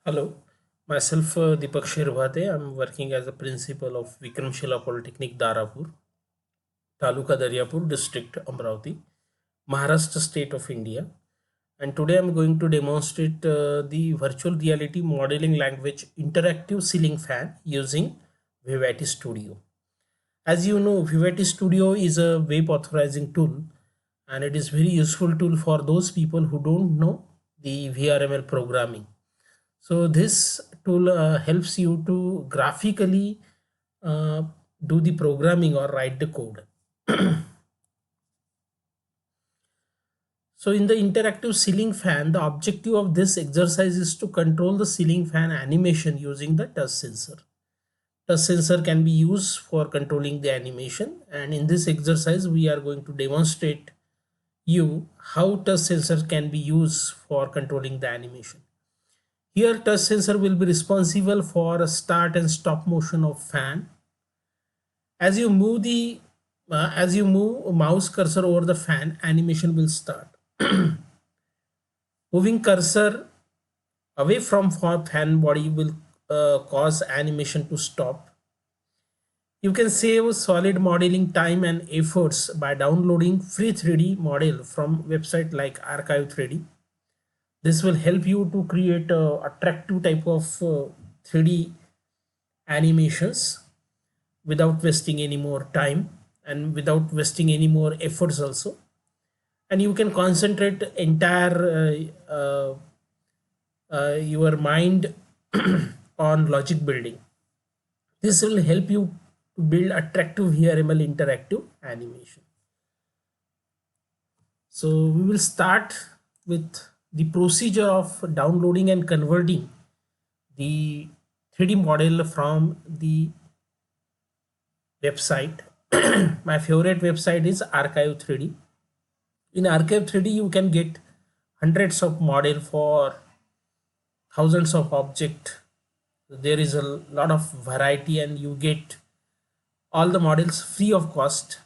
Hello, myself Deepak Shirvate. I'm working as a principal of Vikramshila Polytechnic Darapur, Taluka Daryapur District, Amravati, Maharashtra State of India. And today I'm going to demonstrate the virtual reality modeling language interactive ceiling fan using Vivati Studio. As you know, Vivati Studio is a web authorizing tool and it is very useful tool for those people who don't know the VRML programming. So this tool helps you to graphically uh, do the programming or write the code. So in the interactive ceiling fan, the objective of this exercise is to control the ceiling fan animation using the touch sensor. Touch sensor can be used for controlling the animation, and in this exercise we are going to demonstrate you how touch sensor can be used for controlling the animation. Here touch sensor will be responsible for a start and stop motion of fan. As you move the as you move mouse cursor over the fan, animation will start. Moving cursor away from fan body will cause animation to stop. You can save solid modeling time and efforts by downloading free 3D model from website like Archive 3D. This will help you to create attractive type of 3D animations without wasting any more time and without wasting any more efforts also, and you can concentrate entire your mind on logic building. This will help you to build attractive VRML interactive animation. So we will start with the procedure of downloading and converting the 3D model from the website. My favorite website is Archive 3D. In Archive 3D you can get hundreds of model for thousands of object. There is a lot of variety and you get all the models free of cost.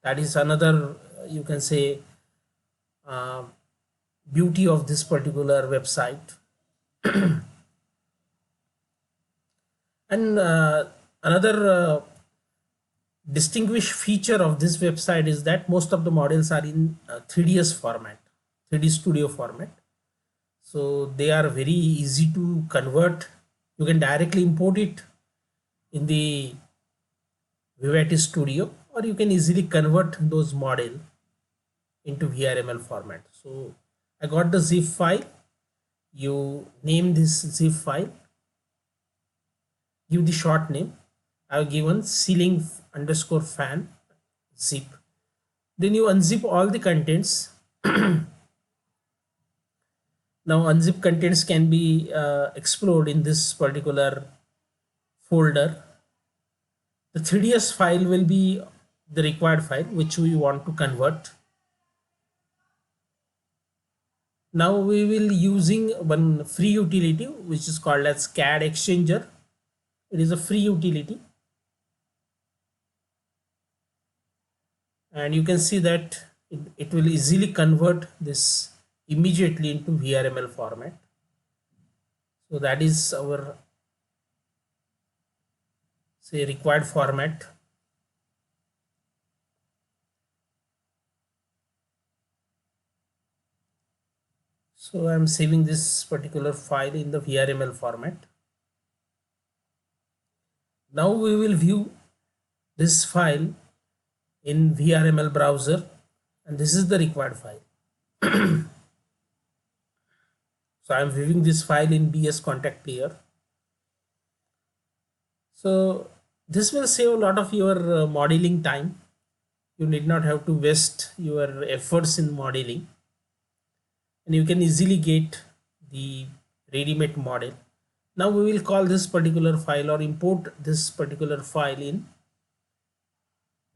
That is another you can say uh, beauty of this particular website. And another distinguished feature of this website is that most of the models are in 3ds format, 3D studio format. So they are very easy to convert. You can directly import it in the Vivati Studio, or you can easily convert those model into VRML format. So I got the zip file. You name this zip file, give the short name. I've given ceiling underscore fan zip. Then you unzip all the contents. Now unzip contents can be explored in this particular folder. The 3ds file will be the required file which we want to convert. Now we will using one free utility which is called as CAD Exchanger. It is a free utility, and you can see that it will easily convert this immediately into VRML format. So that is our say required format. So I'm saving this particular file in the VRML format. Now we will view this file in VRML browser, and this is the required file. So I'm viewing this file in BS contact player. So this will save a lot of your modeling time. You need not have to waste your efforts in modeling, and you can easily get the ready-made model. Now we will call this particular file or import this particular file in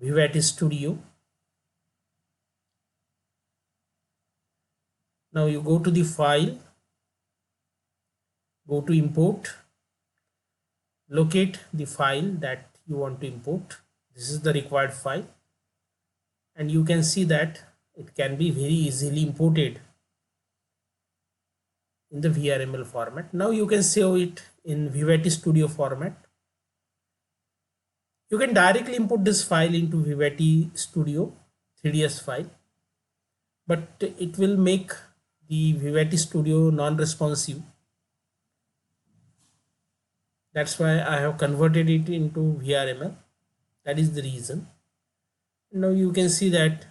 Vivati Studio. Now you go to the file, go to import, locate the file that you want to import. This is the required file, and you can see that it can be very easily imported in the VRML format. Now you can save it in Vivati Studio format. You can directly import this file into Vivati Studio 3ds file, but it will make the Vivati Studio non-responsive. That's why I have converted it into VRML. That is the reason. Now you can see that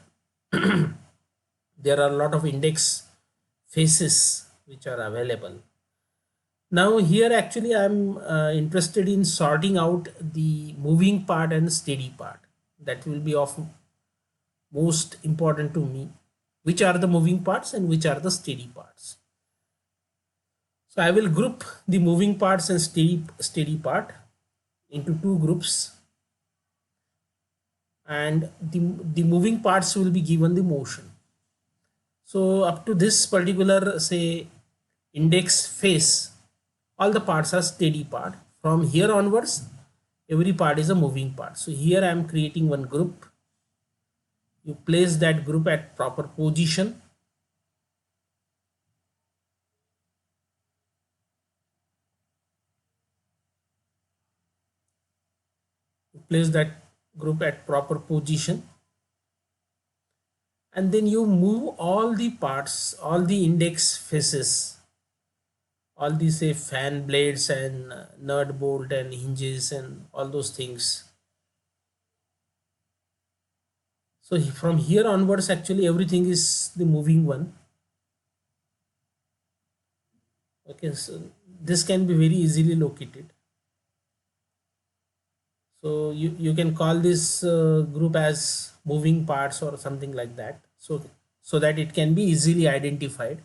there are a lot of index faces which are available. Now here actually I'm interested in sorting out the moving part and steady part. That will be of most important to me. Which are the moving parts and which are the steady parts. So I will group the moving parts and steady part into two groups, and the moving parts will be given the motion. So up to this particular say index face, all the parts are steady part. From here onwards, every part is a moving part. So here I am creating one group. You place that group at proper position. You place that group at proper position, and then you move all the parts, all the index faces, all these say fan blades and nut bolt and hinges and all those things. So from here onwards actually everything is the moving one. Okay, so this can be very easily located. So you can call this group as moving parts or something like that, so that it can be easily identified.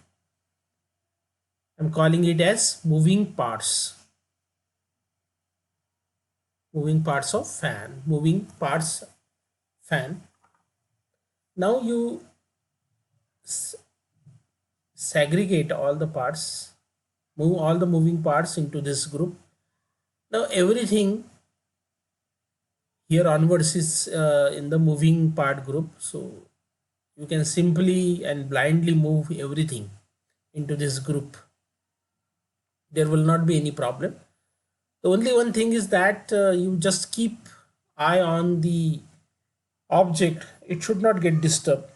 I'm calling it as moving parts of fan, moving parts fan. Now you segregate all the parts, move all the moving parts into this group. Now everything here onwards is in the moving part group, so you can simply and blindly move everything into this group. There will not be any problem. The only one thing is that you just keep eye on the object. It should not get disturbed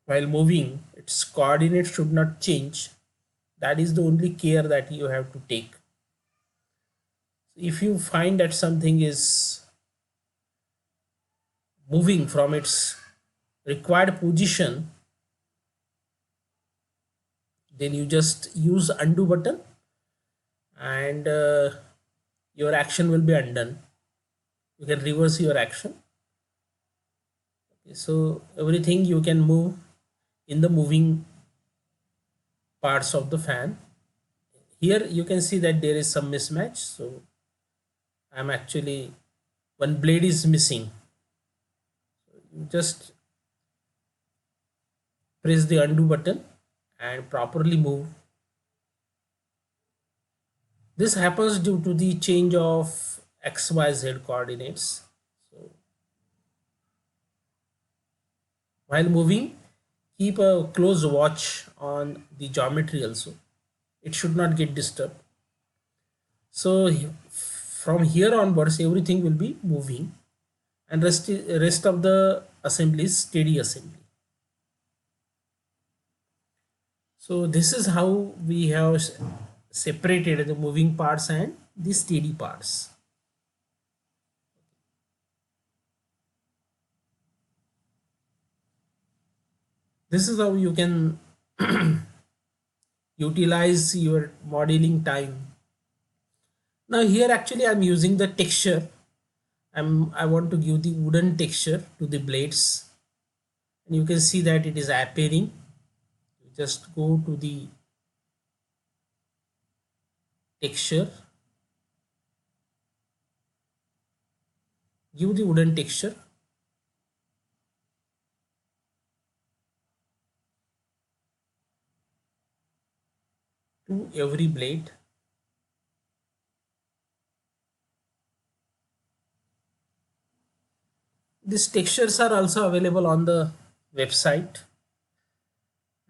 while moving. Its coordinates should not change. That is the only care that you have to take. If you find that something is moving from its required position, then you just use undo button, and your action will be undone. You can reverse your action. Okay, so everything you can move in the moving parts of the fan. Here you can see that there is some mismatch, so I'm actually, one blade is missing. You just press the undo button and properly move. This happens due to the change of XYZ coordinates. So while moving, keep a close watch on the geometry also. It should not get disturbed. So from here onwards everything will be moving, and rest of the assembly is steady assembly. So this is how we have separated the moving parts and the steady parts. This is how you can utilize your modeling time. Now here actually I'm using the texture. I want to give the wooden texture to the blades, and you can see that it is appearing. Just go to the texture, give the wooden texture, to every blade. These textures are also available on the website.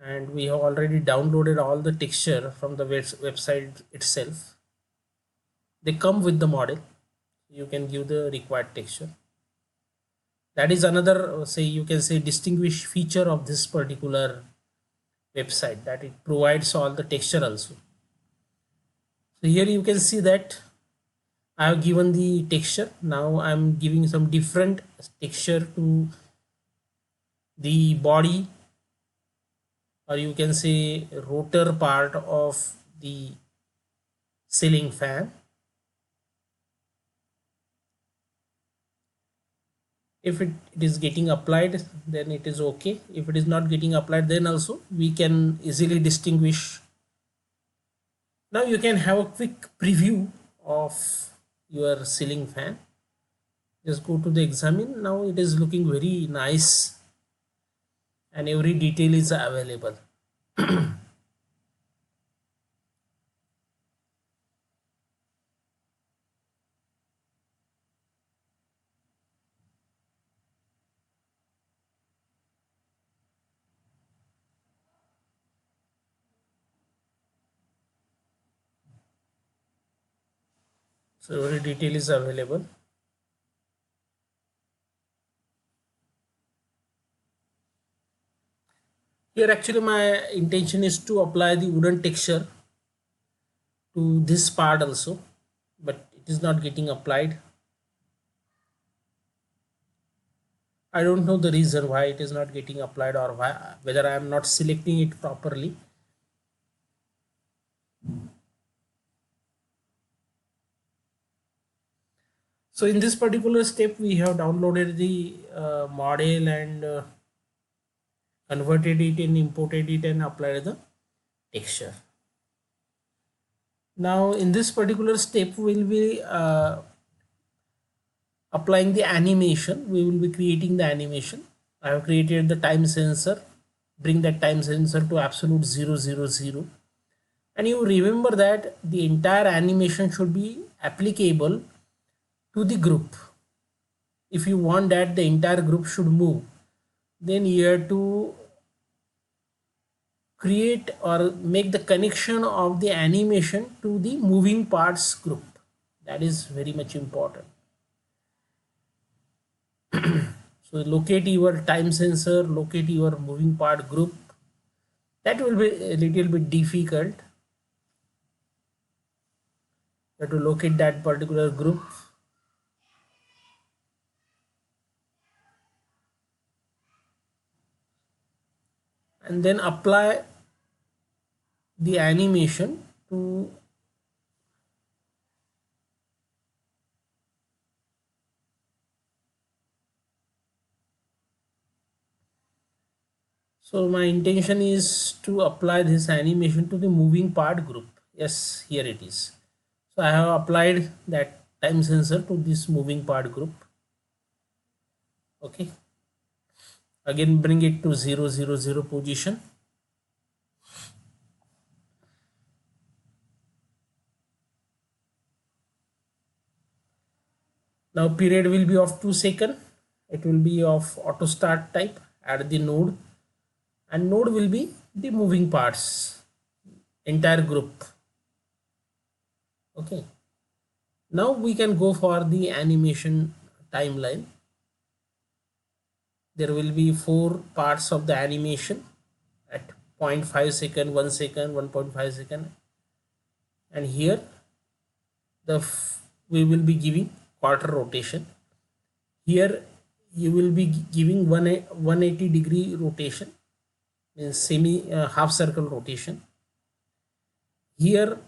and we have already downloaded all the texture from the website itself. They come with the model. You can give the required texture. That is another, say you can say, distinguished feature of this particular website, that it provides all the texture also. So here you can see that I have given the texture. Now I'm giving some different texture to the body, or you can say rotor part of the ceiling fan. If it is getting applied, then it is okay. If it is not getting applied, then also we can easily distinguish. Now you can have a quick preview of your ceiling fan. Just go to the examine. Now it is looking very nice and every detail is available. So every detail is available. Here actually my intention is to apply the wooden texture to this part also, but it is not getting applied. I don't know the reason why it is not getting applied, or why, whether I am not selecting it properly. So in this particular step, we have downloaded the model and converted it and imported it and applied the texture. Now in this particular step, we will be applying the animation. We will be creating the animation. I have created the time sensor. Bring that time sensor to absolute 000, and you remember that the entire animation should be applicable to the group. If you want that the entire group should move, then you have to create or make the connection of the animation to the moving parts group. That is very much important. So locate your time sensor, locate your moving part group. That will be a little bit difficult. You have to locate that particular group. And then apply the animation to so my intention is to apply this animation to the moving part group. Yes, here it is. So I have applied that time sensor to this moving part group. Okay, again bring it to 000 position. Now period will be of 2 seconds. It will be of auto start type. Add the node, and node will be the moving parts, entire group. Okay, now we can go for the animation timeline. There will be 4 parts of the animation at 0.5 second, 1 second, 1.5 second, and here we will be giving quarter rotation. Here you will be giving 180-degree rotation, means semi half circle rotation. Here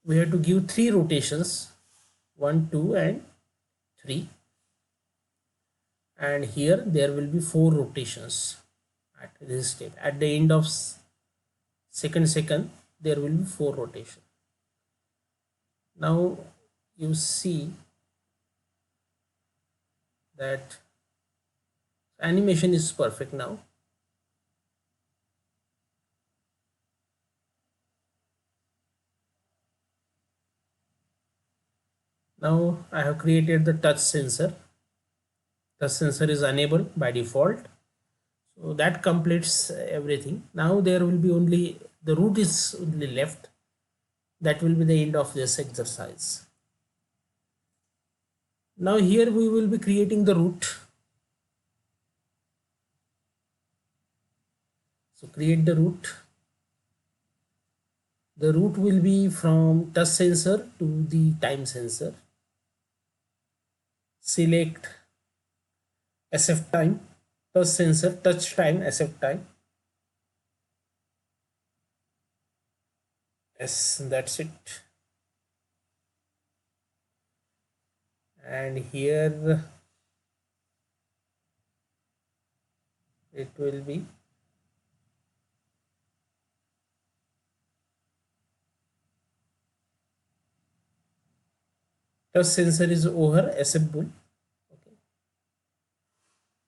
we have to give 3 rotations, 1, 2 and 3, and here there will be 4 rotations at this step. At the end of second there will be 4 rotation. Now you see that animation is perfect now. Now I have created the touch sensor. Touch sensor is enabled by default. So that completes everything. Now there will be only the root is only left. That will be the end of this exercise. Now here we will be creating the root. So create the root. The root will be from touch sensor to the time sensor. Select SF time, touch sensor, touch time, SF time. Yes, that's it. And here it will be touch sensor is over SF bull. Okay.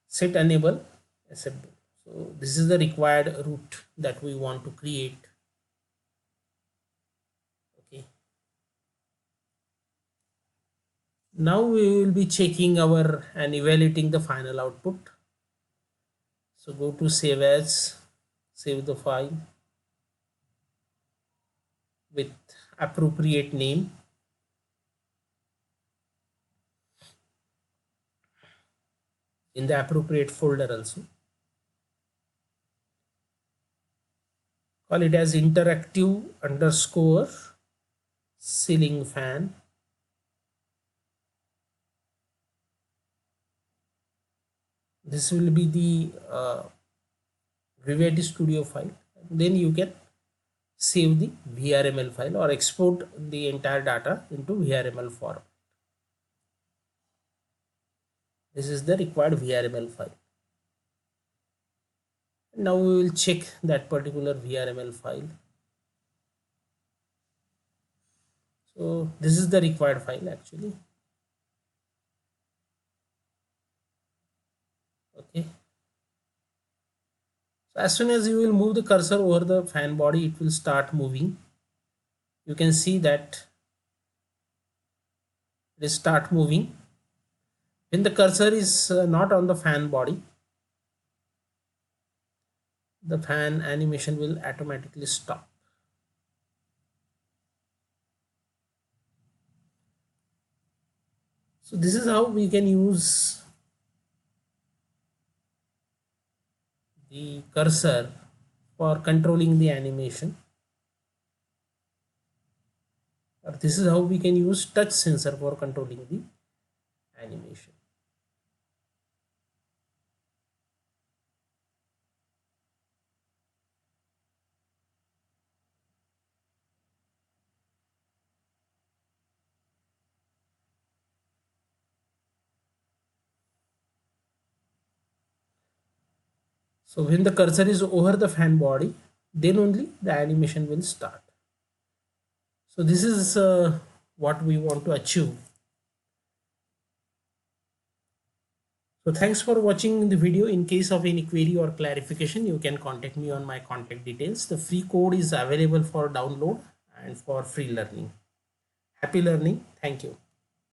Set enable SF bull. So this is the required root that we want to create. Okay. Now we will be checking our and evaluating the final output. So go to save as, save the file with appropriate name. In the appropriate folder also. Call it as interactive underscore ceiling fan. This will be the Vivid Studio file. Then you can save the VRML file or export the entire data into VRML format. This is the required VRML file. Now we will check that particular VRML file. So this is the required file actually. Okay. So as soon as you will move the cursor over the fan body, it will start moving. You can see that it will start moving. When the cursor is not on the fan body, the fan animation will automatically stop. So this is how we can use the cursor for controlling the animation. Or this is how we can use touch sensor for controlling the animation. So when the cursor is over the fan body, then only the animation will start. So this is what we want to achieve. So thanks for watching the video. In case of any query or clarification, you can contact me on my contact details. The free code is available for download and for free learning. Happy learning. Thank you.